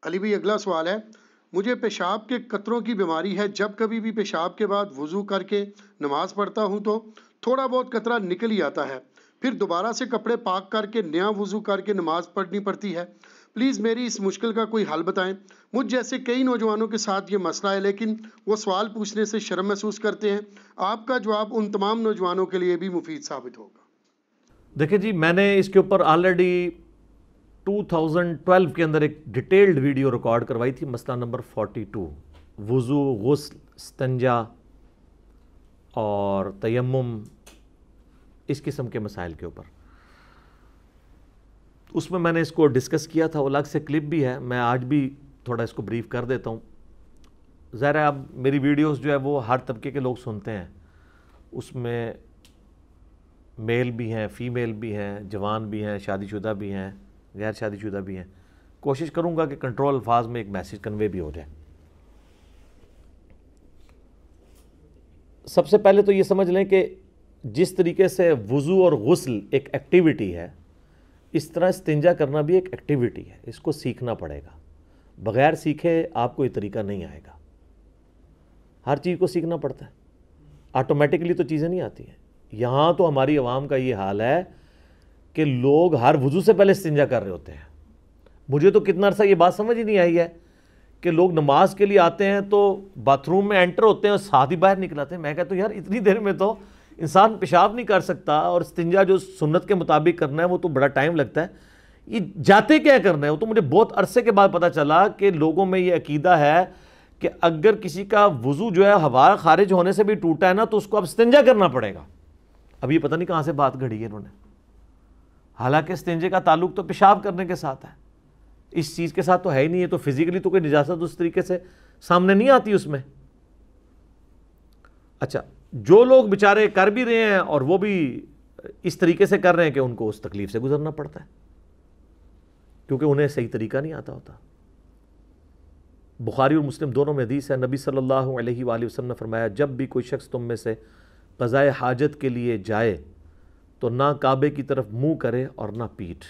علی بھائی اگلا سوال ہے، مجھے پیشاب کے قطروں کی بیماری ہے، جب کبھی بھی پیشاب کے بعد وضو کر کے نماز پڑھتا ہوں تو تھوڑا بہت قطرہ نکل ہی آتا ہے، پھر دوبارہ سے کپڑے پاک کر کے نیا وضو کر کے نماز پڑھنی پڑتی ہے۔ پلیز میری اس مشکل کا کوئی حل بتائیں۔ مجھ جیسے کئی نوجوانوں کے ساتھ یہ مسئلہ ہے، لیکن وہ سوال پوچھنے سے شرم محسوس کرتے ہیں۔ آپ کا جواب ان تمام نوجوانوں کے لیے بھی مفید ثابت ہوگا۔ دیکھیں جی، میں نے اس کے اوپر آلریڈی 2012 کے اندر ایک ڈیٹیلڈ ویڈیو ریکارڈ کروائی تھی، مسئلہ نمبر 42، وضو، غسل، استنجا اور تیمم، اس قسم کے مسائل کے اوپر۔ اس میں نے اس کو ڈسکس کیا تھا، الگ سے کلپ بھی ہے، میں آج بھی تھوڑا اس کو بریف کر دیتا ہوں۔ ظاہر ہے اب میری ویڈیوز جو ہے وہ ہر طبقے کے لوگ سنتے ہیں، اس میں میل بھی ہیں، فیمیل بھی ہیں، جوان بھی ہیں، شادی شدہ بھی ہیں، غیر شادی شدہ بھی ہیں۔ کوشش کروں گا کہ کنٹرول الفاظ میں ایک میسیج کنوے بھی ہو جائے۔ سب سے پہلے تو یہ سمجھ لیں کہ جس طریقے سے وضو اور غسل ایک ایکٹیویٹی ہے، اس طرح استنجا کرنا بھی ایک ایکٹیویٹی ہے، اس کو سیکھنا پڑے گا۔ بغیر سیکھے آپ کو یہ طریقہ نہیں آئے گا، ہر چیز کو سیکھنا پڑتا ہے، آٹومیٹکلی تو چیزیں نہیں آتی ہیں۔ یہاں تو ہماری عوام کا یہ حال ہے کہ لوگ ہر وضو سے پہلے استنجا کر رہے ہوتے ہیں۔ مجھے تو کتنا عرصہ یہ بات سمجھ ہی نہیں آئی ہے کہ لوگ نماز کے لیے آتے ہیں تو باتھ روم میں انٹر ہوتے ہیں اور ساتھ ہی باہر نکل آتے ہیں۔ میں کہتا ہوں یار اتنی دیر میں تو انسان پیشاب نہیں کر سکتا، اور استنجا جو سنت کے مطابق کرنا ہے وہ تو بڑا ٹائم لگتا ہے، یہ جاتے کیا کرنا ہے؟ وہ تو مجھے بہت عرصے کے بعد پتہ چلا کہ لوگوں میں یہ عقیدہ ہے کہ اگر کسی کا وضو جو ہے ہوا خارج ہونے سے بھی ٹوٹا ہے نا تو اس کو اب استنجا کرنا پڑے گا۔ اب یہ پتہ نہیں کہاں سے بات گھڑی ہے انہوں نے، حالانکہ استنجے کا تعلق تو پیشاب کرنے کے ساتھ ہے، اس چیز کے ساتھ تو ہے ہی نہیں ہے، تو فزیکلی تو کوئی نجاست اس طریقے سے سامنے نہیں آتی اس میں۔ اچھا، جو لوگ بیچارے کر بھی رہے ہیں اور وہ بھی اس طریقے سے کر رہے ہیں کہ ان کو اس تکلیف سے گزرنا پڑتا ہے، کیونکہ انہیں صحیح طریقہ نہیں آتا ہوتا۔ بخاری اور مسلم دونوں میں حدیث ہے، نبی صلی اللہ علیہ وآلہ وسلم نے فرمایا، جب بھی کوئی شخص تم میں سے قضائے حاجت کے لیے جائے تو نہ کعبے کی طرف منہ کرے اور نہ پیٹھ۔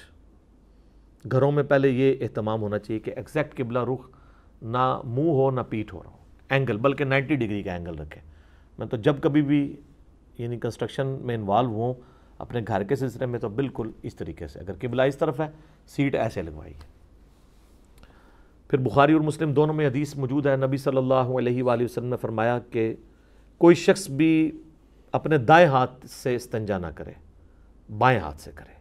گھروں میں پہلے یہ اہتمام ہونا چاہیے کہ ایگزیکٹ قبلہ رخ، نہ منہ ہو نہ پیٹھ ہو رہا ہو، اینگل بلکہ 90 ڈگری کا اینگل رکھے۔ میں تو جب کبھی بھی یعنی کنسٹرکشن میں انوالو ہوں اپنے گھر کے سلسلے میں تو بالکل اس طریقے سے، اگر قبلہ اس طرف ہے سیٹ ایسے لگوائی۔ پھر بخاری اور مسلم دونوں میں حدیث موجود ہے، نبی صلی اللہ علیہ وآلہ وسلم نے فرمایا کہ کوئی شخص بھی اپنے دائیں ہاتھ سے استنجا نہ کرے، بائیں ہاتھ سے کرے۔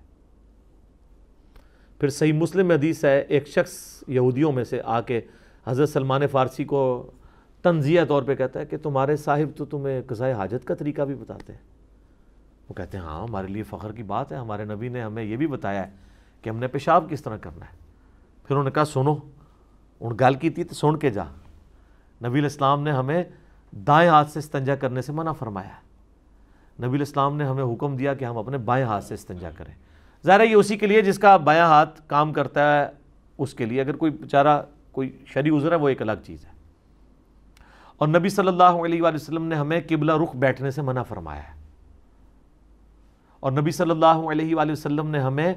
پھر صحیح مسلم میں حدیث ہے، ایک شخص یہودیوں میں سے آ کے حضرت سلمان فارسی کو تنزیہ طور پہ کہتا ہے کہ تمہارے صاحب تو تمہیں قضائے حاجت کا طریقہ بھی بتاتے ہیں۔ وہ کہتے ہیں ہاں، ہمارے لیے فخر کی بات ہے، ہمارے نبی نے ہمیں یہ بھی بتایا ہے کہ ہم نے پیشاب کس طرح کرنا ہے۔ پھر انہوں نے کہا سنو، ان گل کی تھی تو سن کے جا، نبی الاسلام نے ہمیں دائیں ہاتھ سے استنجا کرنے سے منع فرمایا ہے، نبی الاسلام نے ہمیں حکم دیا کہ ہم اپنے بائیں ہاتھ سے استنجا کریں۔ ظاہر ہے یہ اسی کے لیے جس کا بایاں ہاتھ کام کرتا ہے اس کے لیے، اگر کوئی بیچارہ کوئی شرعی عذر ہے وہ ایک الگ چیز ہے۔ اور نبی صلی اللہ علیہ وآلہ وسلم نے ہمیں قبلہ رخ بیٹھنے سے منع فرمایا ہے، اور نبی صلی اللہ علیہ وآلہ وسلم نے ہمیں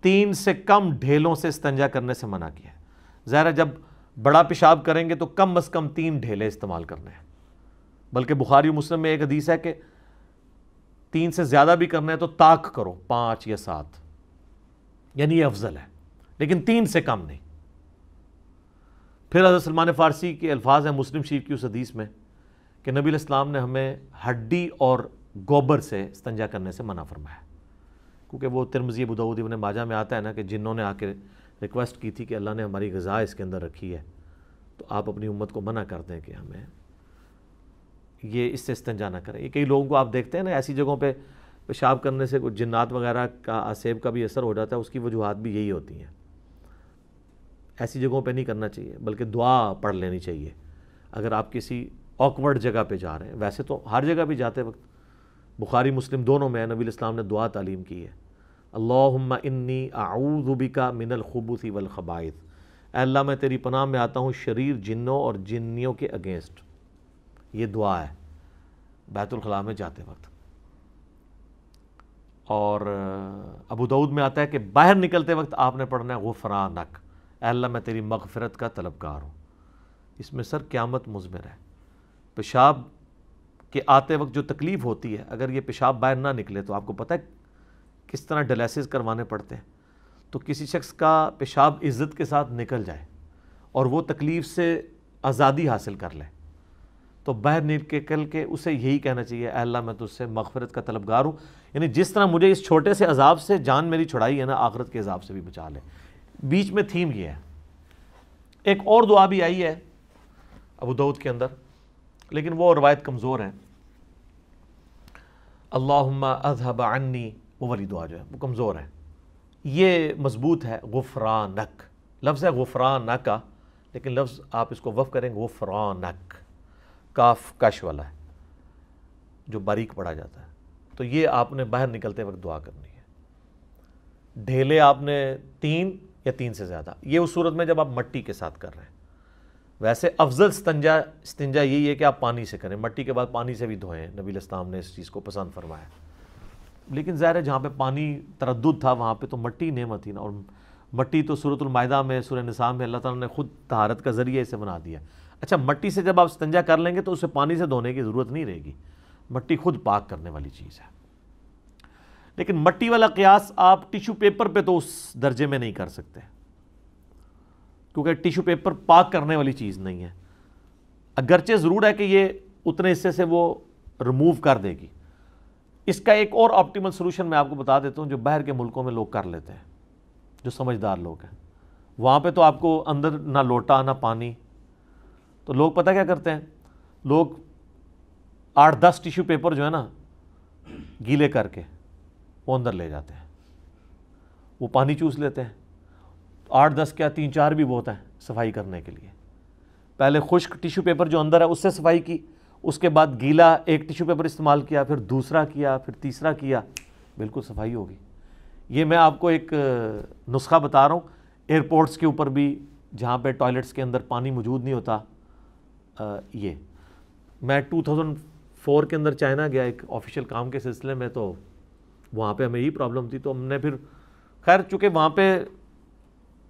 3 سے کم ڈھیلوں سے استنجا کرنے سے منع کیا ہے۔ ظاہر ہے جب بڑا پیشاب کریں گے تو کم از کم 3 ڈھیلے استعمال کرنے ہیں، بلکہ بخاری و مسلم میں ایک حدیث ہے کہ 3 سے زیادہ بھی کرنا ہے تو طاق کرو، 5 یا 7، یعنی یہ افضل ہے، لیکن 3 سے کم نہیں۔ پھر حضرت سلمان فارسی کے الفاظ ہیں مسلم شریف کی اس حدیث میں کہ نبی علیہ السلام نے ہمیں ہڈی اور گوبر سے استنجا کرنے سے منع فرمایا، کیونکہ وہ ترمذی ابو داؤد ابن ماجہ میں آتا ہے نا کہ جنوں نے آ کے ریکویسٹ کی تھی کہ اللہ نے ہماری غذا اس کے اندر رکھی ہے تو آپ اپنی امت کو منع کر دیں کہ ہمیں یہ اس سے استنجا نہ کریں۔ یہ کئی لوگوں کو آپ دیکھتے ہیں نا ایسی جگہوں پہ پیشاب کرنے سے کچھ جنات وغیرہ کا اسیب کا بھی اثر ہو جاتا ہے، اس کی وجوہات بھی یہی ہوتی ہیں۔ ایسی جگہوں پہ نہیں کرنا چاہیے، بلکہ دعا پڑھ لینی چاہیے اگر آپ کسی آکورڈ جگہ پہ جا رہے ہیں۔ ویسے تو ہر جگہ بھی جاتے وقت بخاری مسلم دونوں میں نبی الاسلام نے دعا تعلیم کی ہے، اللہم انی اعوذ بک من الخبث والخبائث، اے اللہ میں تیری پناہ میں آتا ہوں شریر جنوں اور جنیوں کے اگینسٹ۔ یہ دعا ہے بیت الخلاء میں جاتے وقت۔ اور ابو داؤد میں آتا ہے کہ باہر نکلتے وقت آپ نے پڑھنا ہے غفرانک، اے اللہ میں تیری مغفرت کا طلبگار ہوں. اس میں سر قیامت مضمر ہے. پیشاب کے آتے وقت جو تکلیف ہوتی ہے، اگر یہ پیشاب باہر نہ نکلے تو آپ کو پتہ ہے کس طرح ڈیلیسس کروانے پڑتے ہیں. تو کسی شخص کا پیشاب عزت کے ساتھ نکل جائے اور وہ تکلیف سے آزادی حاصل کر لے تو باہر نکل کے اسے یہی کہنا چاہیے اے اللہ میں تجھ سے مغفرت کا طلبگار ہوں. یعنی جس طرح مجھے اس چھوٹے سے عذاب سے جان میری چھڑائی ہے نا، آخرت کے عذاب سے بھی بچا لے. بیچ میں تھیم یہ ہے. ایک اور دعا بھی آئی ہے ابو داؤد کے اندر، لیکن وہ روایت کمزور ہے. اللہم اذھب عنی، وہ والی دعا جو ہے وہ کمزور ہے. یہ مضبوط ہے غفرانک، لفظ ہے غفرانک کا، لیکن لفظ آپ اس کو وقف کریں غفرانک، کاف کش والا ہے جو باریک پڑھا جاتا ہے. تو یہ آپ نے باہر نکلتے وقت دعا کرنی ہے. ڈھیلے آپ نے 3 یا 3 سے زیادہ، یہ اس صورت میں جب آپ مٹی کے ساتھ کر رہے ہیں. ویسے افضل استنجا یہی ہے کہ آپ پانی سے کریں، مٹی کے بعد پانی سے بھی دھوئیں. نبی علیہ السلام نے اس چیز کو پسند فرمایا. لیکن ظاہر ہے جہاں پہ پانی تردد تھا وہاں پہ تو مٹی نعمت تھی نا، اور مٹی تو سورۃ المائدہ میں، سورہ نساء میں اللہ تعالیٰ نے خود طہارت کا ذریعہ اسے بنا دیا. اچھا مٹی سے جب آپ استنجا کر لیں گے تو اسے پانی سے دھونے کی ضرورت نہیں رہے گی، مٹی خود پاک کرنے والی چیز ہے. لیکن مٹی والا قیاس آپ ٹیشو پیپر پہ تو اس درجے میں نہیں کر سکتے، کیونکہ ٹیشو پیپر پاک کرنے والی چیز نہیں ہے. اگرچہ ضرور ہے کہ یہ اتنے حصے سے وہ ریموو کر دے گی. اس کا ایک اور آپٹیمل سلوشن میں آپ کو بتا دیتا ہوں جو باہر کے ملکوں میں لوگ کر لیتے ہیں، جو سمجھدار لوگ ہیں. وہاں پہ تو آپ کو اندر نہ لوٹا نہ پانی، تو لوگ پتہ کیا کرتے ہیں، لوگ 8-10 ٹیشو پیپر جو ہے نا گیلے کر کے وہ اندر لے جاتے ہیں، وہ پانی چوس لیتے ہیں. 8-10 کیا 3-4 بھی بہت ہیں صفائی کرنے کے لیے. پہلے خشک ٹیشو پیپر جو اندر ہے اس سے صفائی کی، اس کے بعد گیلا ایک ٹیشو پیپر استعمال کیا، پھر دوسرا کیا، پھر تیسرا کیا، بالکل صفائی ہوگی. یہ میں آپ کو ایک نسخہ بتا رہا ہوں. ایئرپورٹس کے اوپر بھی جہاں پہ ٹوائلٹس کے اندر پانی موجود نہیں ہوتا، یہ میں 2004 کے اندر چائنا گیا ایک آفیشیل کام کے سلسلے میں، تو وہاں پہ ہمیں یہی پرابلم تھی. تو ہم نے پھر خیر چونکہ وہاں پہ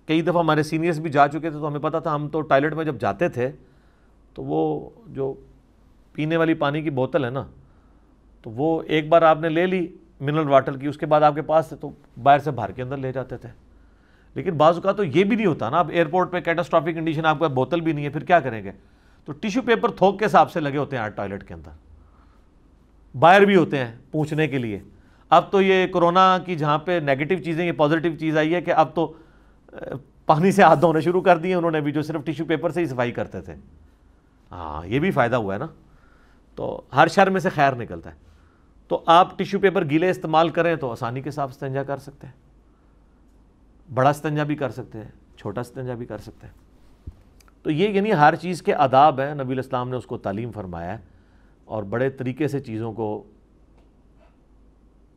کئی دفعہ ہمارے سینئرز بھی جا چکے تھے تو ہمیں پتہ تھا. ہم تو ٹوائلٹ میں جب جاتے تھے تو وہ جو پینے والی پانی کی بوتل ہے نا، تو وہ ایک بار آپ نے لے لی منرل واٹر کی، اس کے بعد آپ کے پاس تھے تو باہر سے بھر کے اندر لے جاتے تھے. لیکن بعض اوقات تو یہ بھی نہیں ہوتا نا، اب ایئرپورٹ پہ کیٹاسٹرافک کنڈیشن، آپ کا بوتل بھی نہیں ہے، پھر کیا کریں گے؟ تو ٹیشو پیپر تھوک کے حساب سے لگے ہوتے ہیں ٹوائلٹ کے اندر، باہر بھی ہوتے ہیں پوچھنے کے لیے. اب تو یہ کرونا کی جہاں پہ نیگیٹو چیزیں، یہ پازیٹیو چیز آئی ہے کہ اب تو پانی سے ہاتھ دھونے شروع کر دیے انہوں نے بھی، جو صرف ٹیشو پیپر سے ہی صفائی کرتے تھے. ہاں یہ بھی فائدہ ہوا ہے نا. تو ہر شر میں سے خیر نکلتا ہے. تو آپ ٹیشو پیپر گیلے استعمال کریں تو آسانی کے ساتھ استنجا کر سکتے ہیں. بڑا استنجا بھی کر سکتے ہیں، چھوٹا استنجا بھی کر سکتے ہیں. تو یہ یعنی ہر چیز کے آداب ہیں، نبی علیہ السلام نے اس کو تعلیم فرمایا ہے اور بڑے طریقے سے چیزوں کو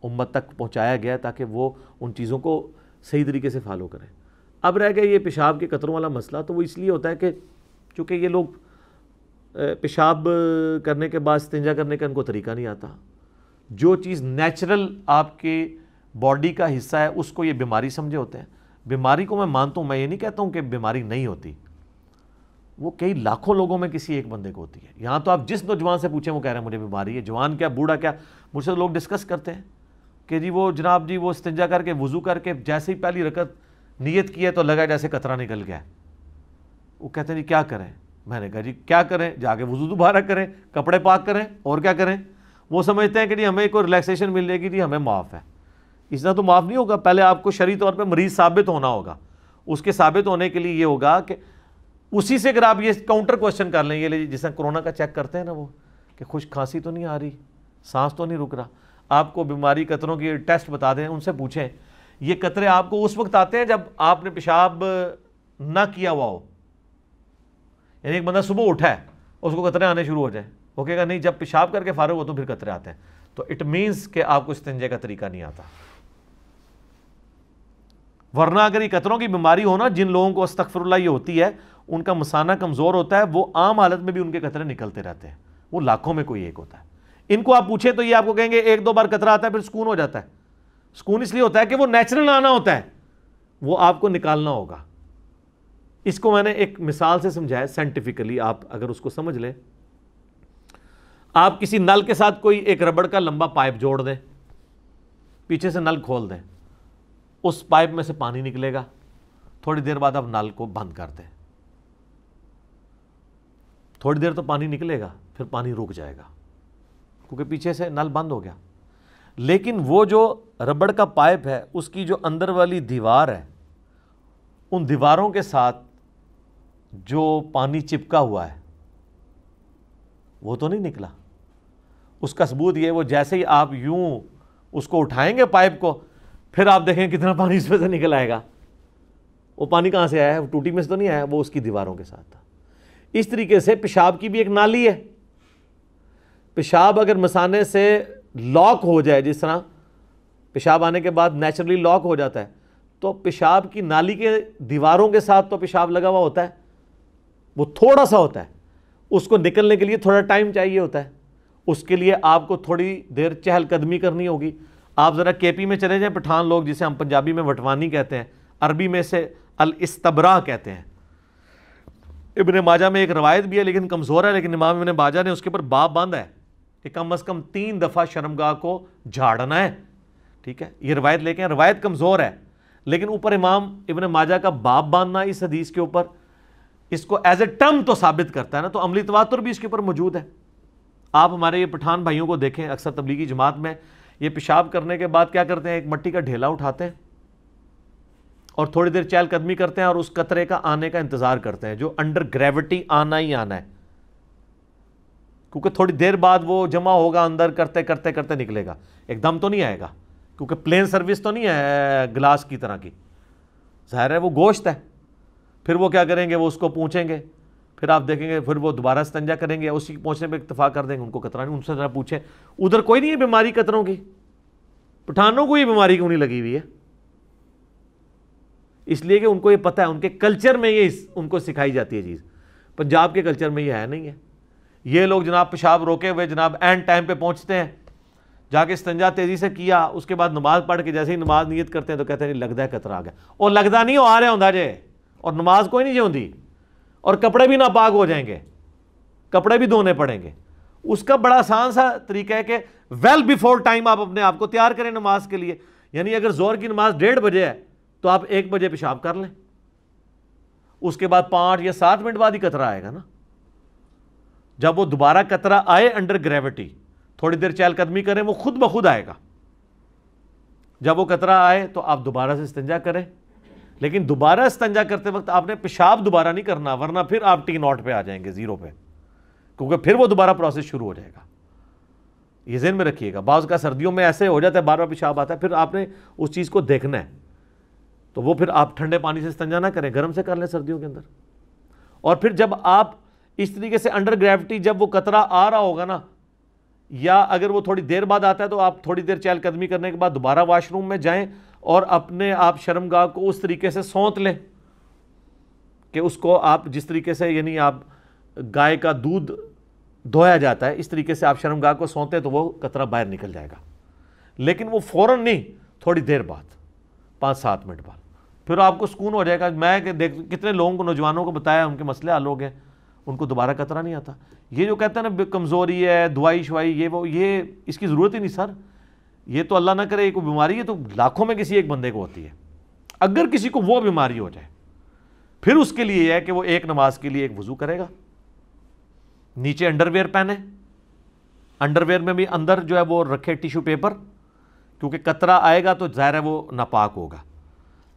امت تک پہنچایا گیا ہے تاکہ وہ ان چیزوں کو صحیح طریقے سے فالو کریں. اب رہ گیا یہ پیشاب کے قطروں والا مسئلہ، تو وہ اس لیے ہوتا ہے کہ چونکہ یہ لوگ پیشاب کرنے کے بعد استنجا کرنے کا ان کو طریقہ نہیں آتا. جو چیز نیچرل آپ کے باڈی کا حصہ ہے اس کو یہ بیماری سمجھے ہوتے ہیں. بیماری کو میں مانتا ہوں، میں یہ نہیں کہتا ہوں کہ بیماری نہیں ہوتی، وہ کئی لاکھوں لوگوں میں کسی ایک بندے کو ہوتی ہے. یہاں تو آپ جس نوجوان سے پوچھیں وہ کہہ رہے ہیں مجھے بیماری ہے. جوان کیا بوڑھا کیا، مجھ سے لوگ ڈسکس کرتے ہیں کہ جی وہ جناب جی وہ استنجا کر کے وضو کر کے جیسے ہی پہلی رکعت نیت کی ہے تو لگا جیسے قطرہ نکل گیا. وہ کہتے ہیں جی کیا کریں؟ میں نے کہا جی کیا کریں، جا کے وضو دوبارہ کریں، کپڑے پاک کریں، اور کیا کریں. وہ سمجھتے ہیں کہ جی ہمیں کوئی ریلیکسیشن مل جائے گی، جی ہمیں معاف ہے. اس طرح تو معاف نہیں ہوگا. پہلے آپ کو شرعی طور پہ مریض ثابت ہونا ہوگا. اس کے ثابت ہونے کے لیے یہ ہوگا کہ اسی سے اگر آپ یہ کاؤنٹر کوشچن کر لیں، یہ جس طرح کرونا کا چیک کرتے ہیں نا وہ، کہ خشک کھانسی تو نہیں آ رہی، سانس تو نہیں رک رہا، آپ کو بیماری قطروں کی ٹیسٹ بتا دیں، ان سے پوچھیں. یہ قطرے آپ کو اس وقت آتے ہیں جب آپ نے پیشاب نہ کیا ہوا ہو. یعنی ایک بندہ صبح اٹھا ہے اس کو قطرے آنے شروع ہو جائیں، وہ کہے گا نہیں جب پیشاب کر کے فارغ ہو تو پھر قطرے آتے ہیں، تو اٹ مینس کہ آپ کو استنجے کا طریقہ نہیں آتا. ورنہ اگر یہ قطروں کی بیماری ہو نا، جن لوگوں کو استغفر اللہ یہ ہوتی ہے، ان کا مثانہ کمزور ہوتا ہے، وہ عام حالت میں بھی ان کے قطرے نکلتے رہتے ہیں، وہ لاکھوں میں کوئی ایک ہوتا ہے. ان کو آپ پوچھیں تو یہ آپ کو کہیں گے 1-2 بار قطرہ آتا ہے پھر سکون ہو جاتا ہے. سکون اس لیے ہوتا ہے کہ وہ نیچرل آنا ہوتا ہے، وہ آپ کو نکالنا ہوگا. اس کو میں نے ایک مثال سے سمجھایا سائنٹیفکلی، آپ اگر اس کو سمجھ لیں، آپ کسی نل کے ساتھ کوئی ایک ربڑ کا لمبا پائپ جوڑ دیں، پیچھے سے نل کھول دیں، اس پائپ میں سے پانی نکلے گا، تھوڑی دیر بعد آپ نل کو بند کر دیں، تھوڑی دیر تو پانی نکلے گا، پھر پانی رک جائے گا کیونکہ پیچھے سے نل بند ہو گیا۔ لیکن وہ جو ربڑ کا پائپ ہے، اس کی جو اندر والی دیوار ہے، ان دیواروں کے ساتھ جو پانی چپکا ہوا ہے وہ تو نہیں نکلا۔ اس کا ثبوت یہ، وہ جیسے ہی آپ یوں اس کو اٹھائیں گے پائپ کو، پھر آپ دیکھیں کتنا پانی اس میں سے نکل آئے گا۔ وہ پانی کہاں سے آیا ہے؟ وہ ٹوٹی میں سے تو نہیں آیا، وہ اس کی دیواروں کے ساتھ تھا۔ اس طریقے سے پیشاب کی بھی ایک نالی ہے، پیشاب اگر مثانے سے لاک ہو جائے، جس طرح پیشاب آنے کے بعد نیچرلی لاک ہو جاتا ہے، تو پیشاب کی نالی کے دیواروں کے ساتھ تو پیشاب لگا ہوا ہوتا ہے، وہ تھوڑا سا ہوتا ہے، اس کو نکلنے کے لیے تھوڑا ٹائم چاہیے ہوتا ہے، اس کے لیے آپ کو تھوڑی دیر چہل قدمی کرنی ہوگی۔ آپ ذرا کے پی میں چلے جائیں، پٹھان لوگ جسے ہم پنجابی میں وٹوانی کہتے ہیں، عربی میں سے الاستبراء کہتے ہیں۔ ابن ماجہ میں ایک روایت بھی ہے لیکن کمزور ہے، لیکن امام ابن ماجہ نے اس کے اوپر باب باندھا ہے کہ کم از کم 3 دفعہ شرمگاہ کو جھاڑنا ہے، ٹھیک ہے، یہ روایت لے کے ہیں، روایت کمزور ہے لیکن اوپر امام ابن ماجہ کا باب باندھنا اس حدیث کے اوپر اس کو ایز اے ٹرم تو ثابت کرتا ہے نا، تو عملی تواتر بھی اس کے اوپر موجود ہے۔ آپ ہمارے یہ پٹھان بھائیوں کو دیکھیں، اکثر تبلیغی جماعت میں یہ پیشاب کرنے کے بعد کیا کرتے ہیں، ایک مٹی کا ڈھیلا اٹھاتے ہیں اور تھوڑی دیر چہل قدمی کرتے ہیں اور اس قطرے کا آنے کا انتظار کرتے ہیں، جو انڈر گریوٹی آنا ہی آنا ہے، کیونکہ تھوڑی دیر بعد وہ جمع ہوگا اندر، کرتے کرتے کرتے نکلے گا، ایک دم تو نہیں آئے گا کیونکہ پلین سروس تو نہیں ہے گلاس کی طرح کی، ظاہر ہے وہ گوشت ہے۔ پھر وہ کیا کریں گے، وہ اس کو پوچھیں گے، پھر آپ دیکھیں گے، پھر وہ دوبارہ استنجا کریں گے، اسی پوچھنے پہ اکتفا کر دیں گے، ان کو قطرہ نہیں، ان سے ذرا پوچھیں ادھر کوئی نہیں ہے بیماری قطروں کی، پٹھانوں کو یہ بیماری کیوں نہیں لگی ہوئی ہے؟ اس لیے کہ ان کو یہ پتہ ہے، ان کے کلچر میں یہ ان کو سکھائی جاتی ہے چیز، پنجاب کے کلچر میں یہ ہے نہیں ہے۔ یہ لوگ جناب پیشاب روکے ہوئے جناب اینڈ ٹائم پہ پہنچتے ہیں، جا کے استنجا تیزی سے کیا، اس کے بعد نماز پڑھ کے جیسے ہی نماز نیت کرتے ہیں تو کہتے ہیں نہیں لگتا ہے قطرہ آ گیا، اور لگتا نہیں ہو آ رہا ہوں جے، اور نماز کوئی نہیں جی ہوندی، اور کپڑے بھی ناپاک ہو جائیں گے، کپڑے بھی دھونے پڑیں گے۔ اس کا بڑا آسان سا طریقہ ہے کہ ویل بیفور ٹائم آپ اپنے آپ کو تیار کریں نماز کے لیے، یعنی اگر زہر کی نماز 1:30 بجے ہے تو آپ 1 بجے پیشاب کر لیں، اس کے بعد 5 یا 7 منٹ بعد ہی قطرہ آئے گا نا۔ جب وہ دوبارہ قطرہ آئے انڈر گریوٹی، تھوڑی دیر چہل قدمی کریں، وہ خود بخود آئے گا۔ جب وہ قطرہ آئے تو آپ دوبارہ سے استنجا کریں، لیکن دوبارہ استنجا کرتے وقت آپ نے پیشاب دوبارہ نہیں کرنا، ورنہ پھر آپ T0 پہ آ جائیں گے، 0 پہ، کیونکہ پھر وہ دوبارہ پروسیس شروع ہو جائے گا۔ یہ ذہن میں رکھیے گا، بعض کا سردیوں میں ایسے ہو جاتا ہے، بار بار پیشاب آتا ہے، پھر آپ نے اس چیز کو دیکھنا ہے، تو وہ پھر آپ ٹھنڈے پانی سے استنجا نہ کریں، گرم سے کر لیں سردیوں کے اندر۔ اور پھر جب آپ اس طریقے سے انڈر گریوٹی جب وہ قطرہ آ رہا ہوگا نا، یا اگر وہ تھوڑی دیر بعد آتا ہے تو آپ تھوڑی دیر چہل قدمی کرنے کے بعد دوبارہ واش روم میں جائیں اور اپنے آپ شرمگاہ کو اس طریقے سے سونت لیں کہ اس کو آپ جس طریقے سے، یعنی آپ گائے کا دودھ دھویا جاتا ہے اس طریقے سے آپ شرمگاہ کو سونتے تو وہ قطرہ باہر نکل جائے گا، لیکن وہ فوراً نہیں، تھوڑی دیر بعد، 5-7 منٹ بعد، پھر آپ کو سکون ہو جائے گا۔ میں کتنے لوگوں کو، نوجوانوں کو بتایا، ان کے مسئلے حل ہو گئے، ان کو دوبارہ قطرہ نہیں آتا۔ یہ جو کہتے ہیں نا کمزوری ہے، دوائی شوائی، یہ وہ، یہ اس کی ضرورت ہی نہیں سر، یہ تو اللہ نہ کرے کوئی بیماری ہے تو لاکھوں میں کسی ایک بندے کو ہوتی ہے۔ اگر کسی کو وہ بیماری ہو جائے پھر اس کے لیے یہ ہے کہ وہ ایک نماز کے لیے ایک وضو کرے گا، نیچے انڈر ویئر پہنے، انڈر ویئر میں بھی اندر جو ہے وہ رکھے ٹیشو پیپر، کیونکہ قطرہ آئے گا تو ظاہر ہے وہ ناپاک ہوگا،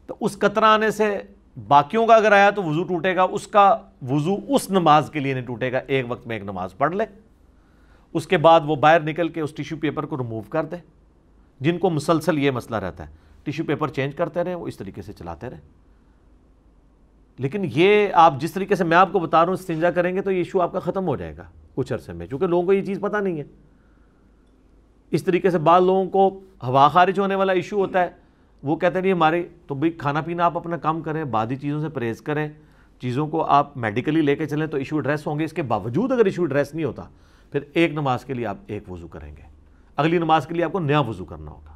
تو اس قطرہ آنے سے باقیوں کا اگر آیا تو وضو ٹوٹے گا، اس کا وضو اس نماز کے لیے نہیں ٹوٹے گا، ایک وقت میں ایک نماز پڑھ لے، اس کے بعد وہ باہر نکل کے اس ٹیشو پیپر کو ریموو کر دے۔ جن کو مسلسل یہ مسئلہ رہتا ہے ٹیشو پیپر چینج کرتے رہیں، وہ اس طریقے سے چلاتے رہیں۔ لیکن یہ آپ جس طریقے سے میں آپ کو بتا رہا ہوں استنجا کریں گے تو یہ ایشو آپ کا ختم ہو جائے گا کچھ عرصے میں، چونکہ لوگوں کو یہ چیز پتہ نہیں ہے۔ اس طریقے سے بعض لوگوں کو ہوا خارج ہونے والا ایشو ہوتا ہے، وہ کہتے ہیں نہیں ہمارے تو بھئی کھانا پینا آپ اپنا کم کریں، بعضی چیزوں سے پرہیز کریں، چیزوں کو آپ میڈیکلی لے کے چلیں تو ایشو ایڈریس ہوں گے۔ اس کے باوجود اگر ایشو ایڈریس نہیں ہوتا پھر ایک نماز کے لیے آپ ایک وضو کریں گے، اگلی نماز کے لیے آپ کو نیا وضو کرنا ہوگا۔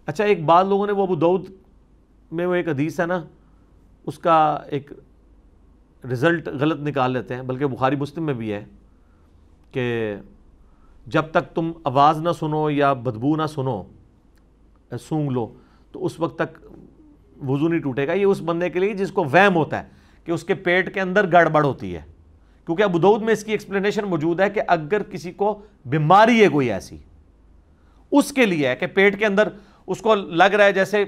اچھا، ایک بعض لوگوں نے وہ ابو داؤد میں وہ ایک حدیث ہے نا، اس کا ایک رزلٹ غلط نکال لیتے ہیں، بلکہ بخاری مسلم میں بھی ہے کہ جب تک تم آواز نہ سنو یا بدبو نہ سنو، سونگ لو، تو اس وقت تک وضو نہیں ٹوٹے گا۔ یہ اس بندے کے لیے جس کو وہم ہوتا ہے کہ اس کے پیٹ کے اندر گڑبڑ ہوتی ہے، کیونکہ ابو داؤد میں اس کی ایکسپلینیشن موجود ہے کہ اگر کسی کو بیماری ہے کوئی ایسی، اس کے لیے ہے کہ پیٹ کے اندر اس کو لگ رہا ہے جیسے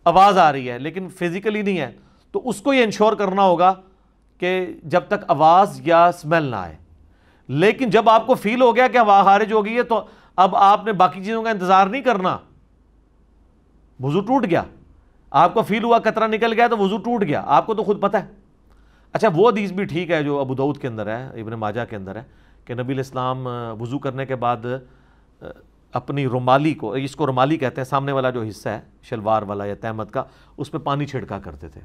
آواز آ رہی ہے لیکن فزیکلی نہیں ہے، تو اس کو یہ انشور کرنا ہوگا کہ جب تک آواز یا سمیل نہ آئے۔ لیکن جب آپ کو فیل ہو گیا کہ ہوا خارج ہو گئی ہے تو اب آپ نے باقی چیزوں کا انتظار نہیں کرنا، وضو ٹوٹ گیا، آپ کو فیل ہوا قطرہ نکل گیا تو وضو ٹوٹ گیا، آپ کو تو خود پتہ ہے۔ اچھا وہ حدیث بھی ٹھیک ہے جو ابو داؤد کے اندر ہے، ابن ماجہ کے اندر ہے، کہ نبی علیہ السلام وضو کرنے کے بعد اپنی رومالی کو، اس کو رومالی کہتے ہیں، سامنے والا جو حصہ ہے شلوار والا یا تہمت کا، اس پہ پانی چھڑکا کرتے تھے،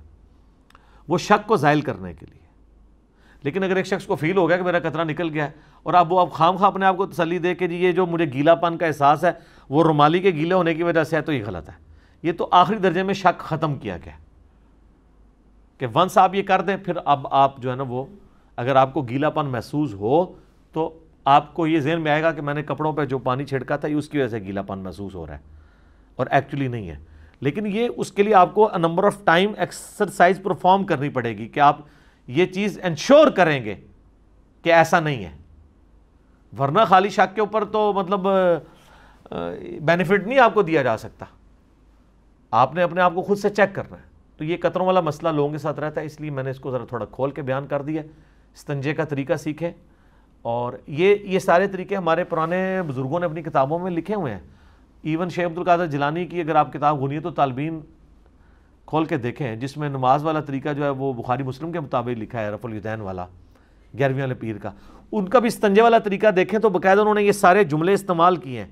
وہ شک کو زائل کرنے کے لیے۔ لیکن اگر ایک شخص کو فیل ہو گیا کہ میرا قطرہ نکل گیا ہے، اور اب وہ خام خواہ اپنے آپ کو تسلی دے کہ جی یہ جو مجھے گیلا پن کا احساس ہے وہ رومالی کے گیلے ہونے کی وجہ سے ہے، تو یہ غلط ہے۔ یہ تو آخری درجے میں شک ختم کیا گیا کہ ونس آپ یہ کر دیں، پھر اب آپ جو ہے نا وہ، اگر آپ کو گیلا پن محسوس ہو تو آپ کو یہ ذہن میں آئے گا کہ میں نے کپڑوں پہ جو پانی چھڑکا تھا یہ اس کی وجہ سے گیلا پن محسوس ہو رہا ہے، اور ایکچولی نہیں ہے۔ لیکن یہ اس کے لیے آپ کو number of time exercise perform کرنی پڑے گی کہ آپ یہ چیز انشور کریں گے کہ ایسا نہیں ہے، ورنہ خالی شک کے اوپر تو مطلب بینیفٹ نہیں آپ کو دیا جا سکتا، آپ نے اپنے آپ کو خود سے چیک کرنا ہے۔ تو یہ قطروں والا مسئلہ لوگوں کے ساتھ رہتا ہے، اس لیے میں نے اس کو ذرا تھوڑا کھول کے بیان کر دیا، استنجے کا طریقہ سیکھیں۔ اور یہ سارے طریقے ہمارے پرانے بزرگوں نے اپنی کتابوں میں لکھے ہوئے ہیں، ایون شیخ عبد القادر جیلانی کی اگر آپ کتاب غنیت الطالبین کھول کے دیکھیں، جس میں نماز والا طریقہ جو ہے وہ بخاری مسلم کے مطابق لکھا ہے، رفع الیدین والا 11ویں والے پیر کا، ان کا بھی استنجے والا طریقہ دیکھیں تو باقاعدہ انہوں نے یہ سارے جملے استعمال کیے ہیں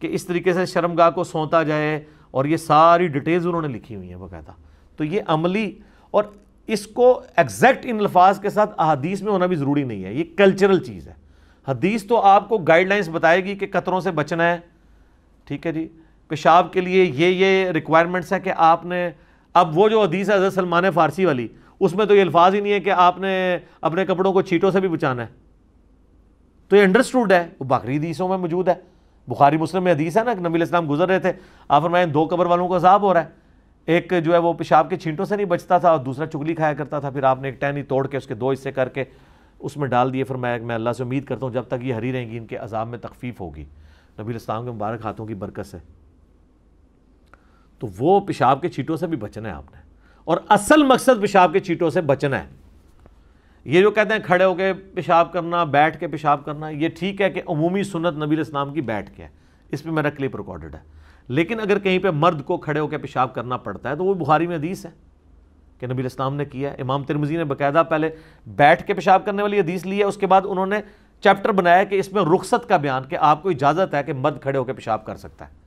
کہ اس طریقے سے شرمگاہ کو سونتا جائے، اور یہ ساری ڈیٹیلز انہوں نے لکھی ہوئی ہیں باقاعدہ۔ تو یہ عملی، اور اس کو ایگزیکٹ ان الفاظ کے ساتھ احادیث میں ہونا بھی ضروری نہیں ہے، یہ کلچرل چیز ہے۔ حدیث تو آپ کو گائیڈ لائنز بتائے گی کہ قطروں سے بچنا ہے، ٹھیک ہے جی، پیشاب کے لیے یہ ریکوائرمنٹس ہے کہ آپ نے، اب وہ جو حدیث ہے حضرت سلمان فارسی والی، اس میں تو یہ الفاظ ہی نہیں ہے کہ آپ نے اپنے کپڑوں کو چیٹوں سے بھی بچانا ہے، تو یہ انڈرسٹوڈ ہے، وہ باقی حدیثوں میں موجود ہے۔ بخاری مسلم میں حدیث ہے نا کہ نبی علیہ السلام گزر رہے تھے، آپ فرمائیں 2 قبر والوں کو عذاب ہو رہا ہے، ایک جو ہے وہ پیشاب کے چھینٹوں سے نہیں بچتا تھا اور دوسرا چگلی کھایا کرتا تھا، پھر آپ نے ایک ٹہنی توڑ کے اس کے 2 حصے کر کے اس میں ڈال دیے، فرمایا کہ میں اللہ سے امید کرتا ہوں جب تک یہ ہری رہیں گی ان کے عذاب میں تخفیف ہوگی، نبی علیہ السلام کے مبارک ہاتھوں کی برکت سے۔ تو وہ پیشاب کے چھینٹوں سے بھی بچنا ہے آپ نے، اور اصل مقصد پیشاب کے چھینٹوں سے بچنا ہے۔ یہ جو کہتے ہیں کھڑے ہو کے پیشاب کرنا، بیٹھ کے پیشاب کرنا، یہ ٹھیک ہے کہ عمومی سنت نبی علیہ السلام کی بیٹھ کے ہے، اس پہ میرا کلپ ریکارڈڈ ہے، لیکن اگر کہیں پہ مرد کو کھڑے ہو کے پیشاب کرنا پڑتا ہے تو وہ بخاری میں حدیث ہے کہ نبی علیہ السلام نے کیا ہے۔ امام ترمذی نے باقاعدہ پہلے بیٹھ کے پیشاب کرنے والی حدیث لی ہے، اس کے بعد انہوں نے چیپٹر بنایا کہ اس میں رخصت کا بیان، کہ آپ کو اجازت ہے کہ مرد کھڑے ہو کے پیشاب کر سکتا ہے۔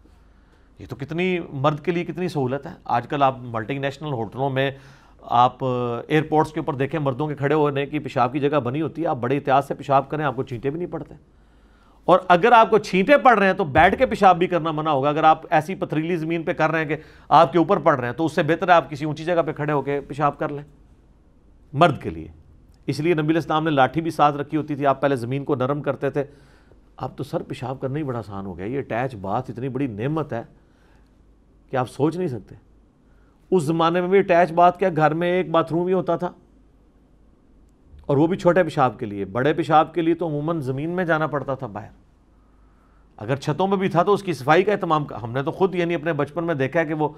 یہ تو کتنی مرد کے لیے کتنی سہولت ہے۔ آج کل آپ ملٹی نیشنل ہوٹلوں میں، آپ ایئرپورٹس کے اوپر دیکھیں، مردوں کے کھڑے ہونے کی پیشاب کی جگہ بنی ہوتی ہے، آپ بڑے احتیاط سے پیشاب کریں، آپ کو چھینٹے بھی نہیں پڑتے، اور اگر آپ کو چھینٹے پڑ رہے ہیں تو بیٹھ کے پیشاب بھی کرنا منع ہوگا۔ اگر آپ ایسی پتھریلی زمین پہ کر رہے ہیں کہ آپ کے اوپر پڑ رہے ہیں تو اس سے بہتر ہے آپ کسی اونچی جگہ پہ کھڑے ہو کے پیشاب کر لیں مرد کے لیے۔ اس لیے نبی علیہ السلام نے لاٹھی بھی ساتھ رکھی ہوتی تھی، آپ پہلے زمین کو نرم کرتے تھے۔ اب تو سر پیشاب کرنا ہی بڑا آسان ہو گیا، یہ اٹیچ باتھ اتنی بڑی نعمت ہے کہ آپ سوچ نہیں سکتے۔ اس زمانے میں بھی اٹیچ باتھ کیا، گھر میں ایک باتھ روم ہی ہوتا تھا، اور وہ بھی چھوٹے پیشاب کے لیے۔ بڑے پیشاب کے لیے تو عموماً زمین میں جانا پڑتا تھا باہر، اگر چھتوں میں بھی تھا تو اس کی صفائی کا اہتمام ہم نے تو خود یعنی اپنے بچپن میں دیکھا ہے کہ وہ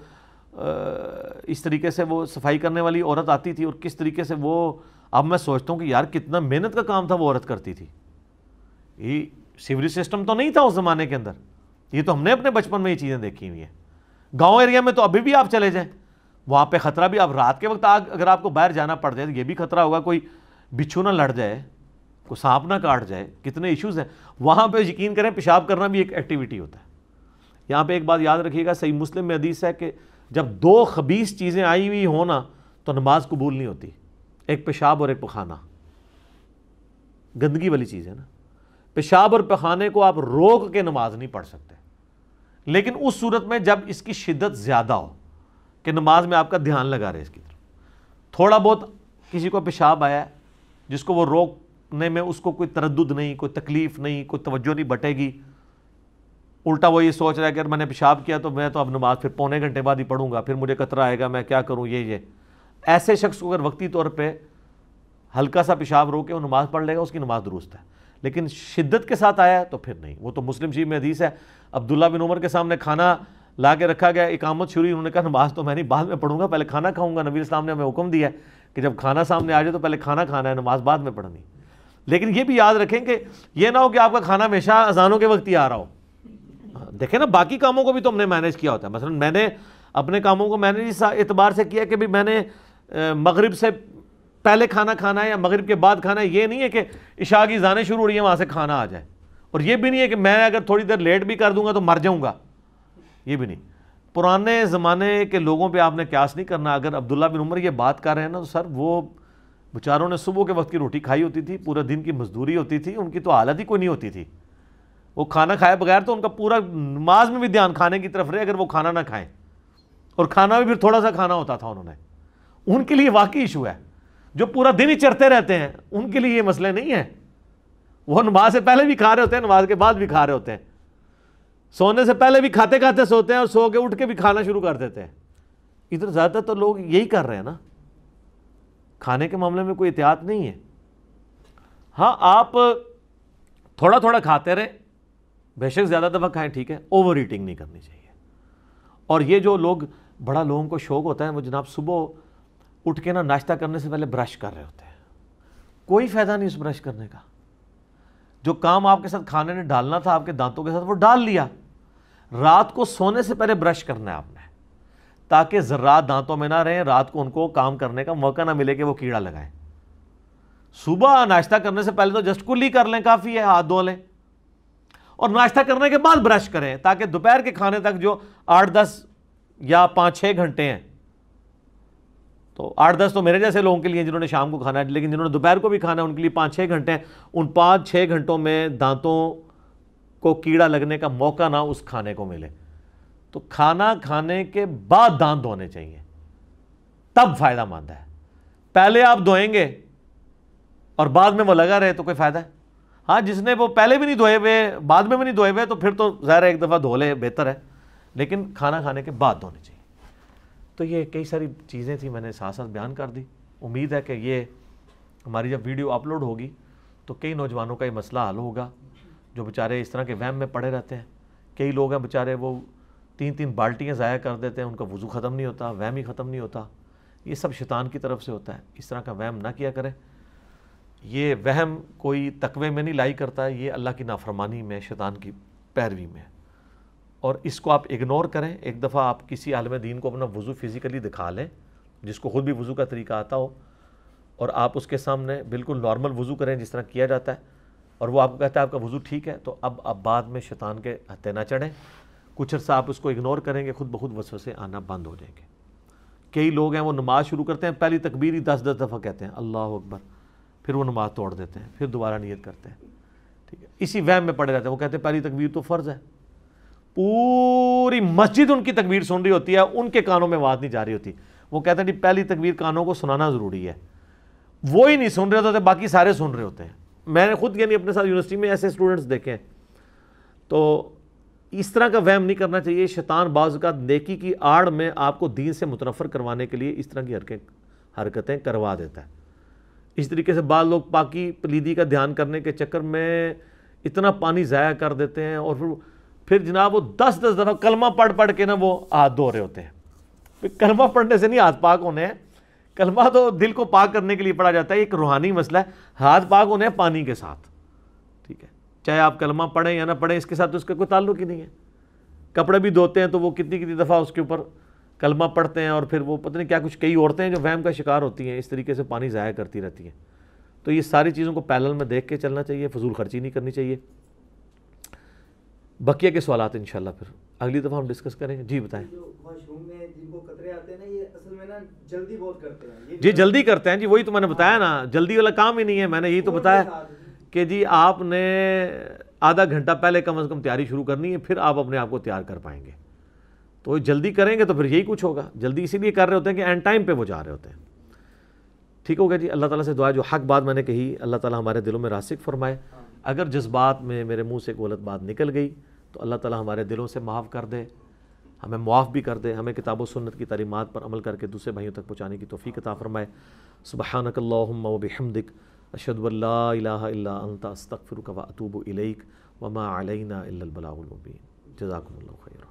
اس طریقے سے وہ صفائی کرنے والی عورت آتی تھی، اور کس طریقے سے وہ، اب میں سوچتا ہوں کہ یار کتنا محنت کا کام تھا وہ عورت کرتی تھی۔ یہ سیوریج سسٹم تو نہیں تھا اس زمانے کے اندر، یہ تو ہم نے اپنے بچپن میں یہ چیزیں دیکھی ہوئی ہیں۔ گاؤں ایریا میں تو ابھی بھی آپ چلے جائیں، وہاں پہ خطرہ بھی، آپ رات کے وقت اگر آپ کو باہر جانا پڑ جائے تو یہ بھی خطرہ ہوگا کوئی بچھو نہ لڑ جائے، کوئی سانپ نہ کاٹ جائے، کتنے ایشوز ہیں وہاں پہ۔ یقین کریں پیشاب کرنا بھی ایک ایکٹیویٹی ہوتا ہے۔ یہاں پہ ایک بات یاد رکھیے گا، صحیح مسلم میں حدیث ہے کہ جب 2 خبیث چیزیں آئی ہوئی ہوں نا تو نماز قبول نہیں ہوتی، ایک پیشاب اور ایک پخانہ، گندگی والی چیز ہے نا۔ پیشاب اور پخانے کو آپ روک کے نماز نہیں پڑھ سکتے، لیکن اس صورت میں جب اس کی شدت زیادہ ہو کہ نماز میں آپ کا دھیان لگا رہے اس کی طرف، تھوڑا بہت کسی کو پیشاب آیا ہے جس کو وہ روکنے میں اس کو کوئی تردد نہیں, کوئی تکلیف نہیں, کوئی توجہ نہیں بٹے گی, الٹا وہ یہ سوچ رہا ہے کہ اگر میں نے پیشاب کیا تو میں تو اب نماز پھر پونے گھنٹے بعد ہی پڑھوں گا, پھر مجھے قطرہ آئے گا, میں کیا کروں, یہ ایسے شخص کو اگر وقتی طور پہ ہلکا سا پیشاب روکے وہ نماز پڑھ لے گا, اس کی نماز درست ہے. لیکن شدت کے ساتھ آیا ہے تو پھر نہیں. وہ تو مسلم شریف میں حدیث ہے, عبداللہ بن عمر کے سامنے کھانا لا کے رکھا گیا, اقامت شروع, انہوں نے کہا نماز تو میں نہیں, بعد میں پڑھوں گا, پہلے کھانا کھاؤں گا. نبی اسلام نے ہمیں حکم دیا ہے کہ جب کھانا سامنے آ جائے تو پہلے کھانا کھانا ہے, نماز بعد میں پڑھنی. لیکن یہ بھی یاد رکھیں کہ یہ نہ ہو کہ آپ کا کھانا ہمیشہ اذانوں کے وقت ہی آ رہا ہو. دیکھیں نا, باقی کاموں کو بھی تو ہم نے مینیج کیا ہوتا ہے. مثلا میں نے اپنے کاموں کو میں نے اس اعتبار سے کیا کہ بھی میں نے مغرب سے پہلے کھانا کھانا ہے یا مغرب کے بعد کھانا ہے. یہ نہیں ہے کہ عشاء کی اذانیں شروع ہو رہی ہیں وہاں سے کھانا آ جائے, اور یہ بھی نہیں ہے کہ میں اگر تھوڑی دیر لیٹ بھی کر دوں گا تو مر جاؤں گا, یہ بھی نہیں. پرانے زمانے کے لوگوں پہ آپ نے قیاس نہیں کرنا. اگر عبداللہ بن عمر یہ بات کر رہے ہیں نا تو سر وہ بیچاروں نے صبح کے وقت کی روٹی کھائی ہوتی تھی, پورے دن کی مزدوری ہوتی تھی, ان کی تو حالت ہی کوئی نہیں ہوتی تھی. وہ کھانا کھائے بغیر تو ان کا پورا نماز میں بھی دھیان کھانے کی طرف رہے اگر وہ کھانا نہ کھائیں, اور کھانا بھی پھر تھوڑا سا کھانا ہوتا تھا انہوں نے. ان کے لیے واقعی ایشو ہے. جو پورا دن ہی چرتے رہتے ہیں ان کے لیے یہ مسئلے نہیں ہیں. وہ نماز سے پہلے بھی کھا رہے ہوتے ہیں, نماز کے بعد بھی کھا رہے ہوتے ہیں, سونے سے پہلے بھی کھاتے کھاتے سوتے ہیں, اور سو کے اٹھ کے بھی کھانا شروع کر دیتے ہیں. ادھر زیادہ تر لوگ یہی کر رہے ہیں نا, کھانے کے معاملے میں کوئی احتیاط نہیں ہے. ہاں آپ تھوڑا تھوڑا کھاتے رہیں, بے شک زیادہ دفعہ کھائیں ٹھیک ہے, اوور ایٹنگ نہیں کرنی چاہیے. اور یہ جو لوگ بڑا لوگوں کو شوق ہوتا ہے وہ جناب صبح اٹھ کے نا ناشتہ کرنے سے پہلے برش کر رہے ہوتے ہیں. کوئی فائدہ نہیں اس برش کرنے کا. جو کام آپ کے ساتھ کھانے نے ڈالنا تھا آپ کے دانتوں کے ساتھ وہ ڈال لیا. رات کو سونے سے پہلے برش کرنا ہے آپ نے, تاکہ ذرات دانتوں میں نہ رہیں, رات کو ان کو کام کرنے کا موقع نہ ملے کہ وہ کیڑا لگائیں. صبح ناشتہ کرنے سے پہلے تو جسٹ کلی کر لیں, کافی ہے, ہاتھ دھو لیں, اور ناشتہ کرنے کے بعد برش کریں, تاکہ دوپہر کے کھانے تک جو 8-10 یا 5-6 گھنٹے ہیں, تو 8-10 تو میرے جیسے لوگوں کے لیے جنہوں نے شام کو کھانا ہے, لیکن جنہوں نے دوپہر کو بھی کھانا ہے ان کے لیے 5-6 گھنٹے ہیں. ان 5-6 گھنٹوں میں دانتوں کو کیڑا لگنے کا موقع نہ اس کھانے کو ملے. تو کھانا کھانے کے بعد دانت دھونے چاہیے, تب فائدہ مند ہے. پہلے آپ دھوئیں گے اور بعد میں وہ لگا رہے تو کوئی فائدہ ہے؟ ہاں, جس نے وہ پہلے بھی نہیں دھوئے ہوئے بعد میں بھی نہیں دھوئے ہوئے تو پھر تو ظاہر ایک دفعہ دھو لے, بہتر ہے, لیکن کھانا کھانے کے بعد دھونے چاہیے. تو یہ کئی ساری چیزیں تھیں, میں نے ساتھ ساتھ بیان کر دی. امید ہے کہ یہ ہماری جب ویڈیو اپلوڈ ہوگی تو کئی نوجوانوں کا یہ مسئلہ حل ہوگا جو بیچارے اس طرح کے وہم میں پڑے رہتے ہیں. کئی لوگ ہیں بیچارے وہ 3-3 بالٹیاں ضائع کر دیتے ہیں, ان کا وضو ختم نہیں ہوتا, وہم ہی ختم نہیں ہوتا. یہ سب شیطان کی طرف سے ہوتا ہے. اس طرح کا وہم نہ کیا کریں. یہ وہم کوئی تقوی میں نہیں لائی کرتا ہے, یہ اللہ کی نافرمانی میں, شیطان کی پیروی میں. اور اس کو آپ اگنور کریں. ایک دفعہ آپ کسی عالم دین کو اپنا وضو فزیکلی دکھا لیں, جس کو خود بھی وضو کا طریقہ آتا ہو, اور آپ اس کے سامنے بالکل نارمل وضو کریں جس طرح کیا جاتا ہے, اور وہ آپ کو کہتا ہے آپ کا وضو ٹھیک ہے, تو اب بعد میں شیطان کے ہتھے نہ چڑھیں. کچھ عرصہ آپ اس کو اگنور کریں گے, خود بخود وسوسے آنا بند ہو جائیں گے. کئی لوگ ہیں وہ نماز شروع کرتے ہیں, پہلی تکبیر ہی 10 دفعہ کہتے ہیں اللہ اکبر, پھر وہ نماز توڑ دیتے ہیں, پھر دوبارہ نیت کرتے ہیں. ٹھیک ہے, اسی وہم میں پڑے رہتے ہیں. وہ کہتے ہیں پہلی تکبیر تو فرض ہے, پوری مسجد ان کی تکبیر سن رہی ہوتی ہے, ان کے کانوں میں آواز نہیں جا رہی ہوتی. وہ کہتے ہیں جی پہلی تکبیر کانوں کو سنانا ضروری ہے, وہی نہیں سن رہے ہوتے, باقی سارے سن رہے ہوتے ہیں. میں نے خود یعنی اپنے ساتھ یونیورسٹی میں ایسے اسٹوڈنٹس دیکھے ہیں. تو اس طرح کا وہم نہیں کرنا چاہیے. شیطان بعض اوقات نیکی کی آڑ میں آپ کو دین سے متنفر کروانے کے لیے اس طرح کی حرکتیں کروا دیتا ہے. اس طریقے سے بعض لوگ پاکی پلیدی کا دھیان کرنے کے چکر میں اتنا پانی ضائع کر دیتے ہیں, اور پھر جناب وہ 10 دفعہ کلمہ پڑھ کے نا وہ ہاتھ دھو رہے ہوتے ہیں. پھر کلمہ پڑھنے سے نہیں ہاتھ پاک ہونے ہیں, کلمہ تو دل کو پاک کرنے کے لیے پڑھا جاتا ہے, ایک روحانی مسئلہ ہے. ہاتھ پاک ہونے ہیں پانی کے ساتھ. ٹھیک ہے, چاہے آپ کلمہ پڑھیں یا نہ پڑھیں, اس کے ساتھ تو اس کا کوئی تعلق ہی نہیں ہے. کپڑے بھی دھوتے ہیں تو وہ کتنی دفعہ اس کے اوپر کلمہ پڑھتے ہیں, اور پھر وہ پتہ نہیں کیا کچھ, کئی عورتیں جو وہم کا شکار ہوتی ہیں, اس طریقے سے پانی ضائع کرتی رہتی ہیں. تو یہ ساری چیزوں کو پیرلل میں دیکھ کے چلنا چاہیے, فضول خرچی نہیں کرنی چاہیے. بقیہ کے سوالات انشاءاللہ پھر اگلی دفعہ ہم ڈسکس کریں گے. جی بتائیں. جی جلدی کرتے ہیں جی, وہی تو میں نے بتایا نا, جلدی والا کام ہی نہیں ہے. میں نے یہی تو بتایا کہ جی آپ نے آدھا گھنٹہ پہلے کم از کم تیاری شروع کرنی ہے, پھر آپ اپنے آپ کو تیار کر پائیں گے. تو جلدی کریں گے تو پھر یہی کچھ ہوگا. جلدی اسی لیے کر رہے ہوتے ہیں کہ اینڈ ٹائم پہ وہ جا رہے ہوتے ہیں. ٹھیک ہو گیا جی. اللہ تعالیٰ سے دعا جو حق بات میں نے کہی اللہ تعالیٰ ہمارے دلوں میں راسخ فرمائے. اگر جس بات میں میرے منہ سے غلط بات نکل گئی تو اللہ تعالیٰ ہمارے دلوں سے معاف کر دے, ہمیں معاف بھی کر دے, ہمیں کتاب و سنت کی تعلیمات پر عمل کر کے دوسرے بھائیوں تک پہنچانے کی توفیق عطا فرمائے. سبحانک اللہم و بحمدک اشہد ان لا الہ الا انت استغفرک و اتوب الیک وما علینا الا البلاغ المبین. جزاکم اللہ خیرا.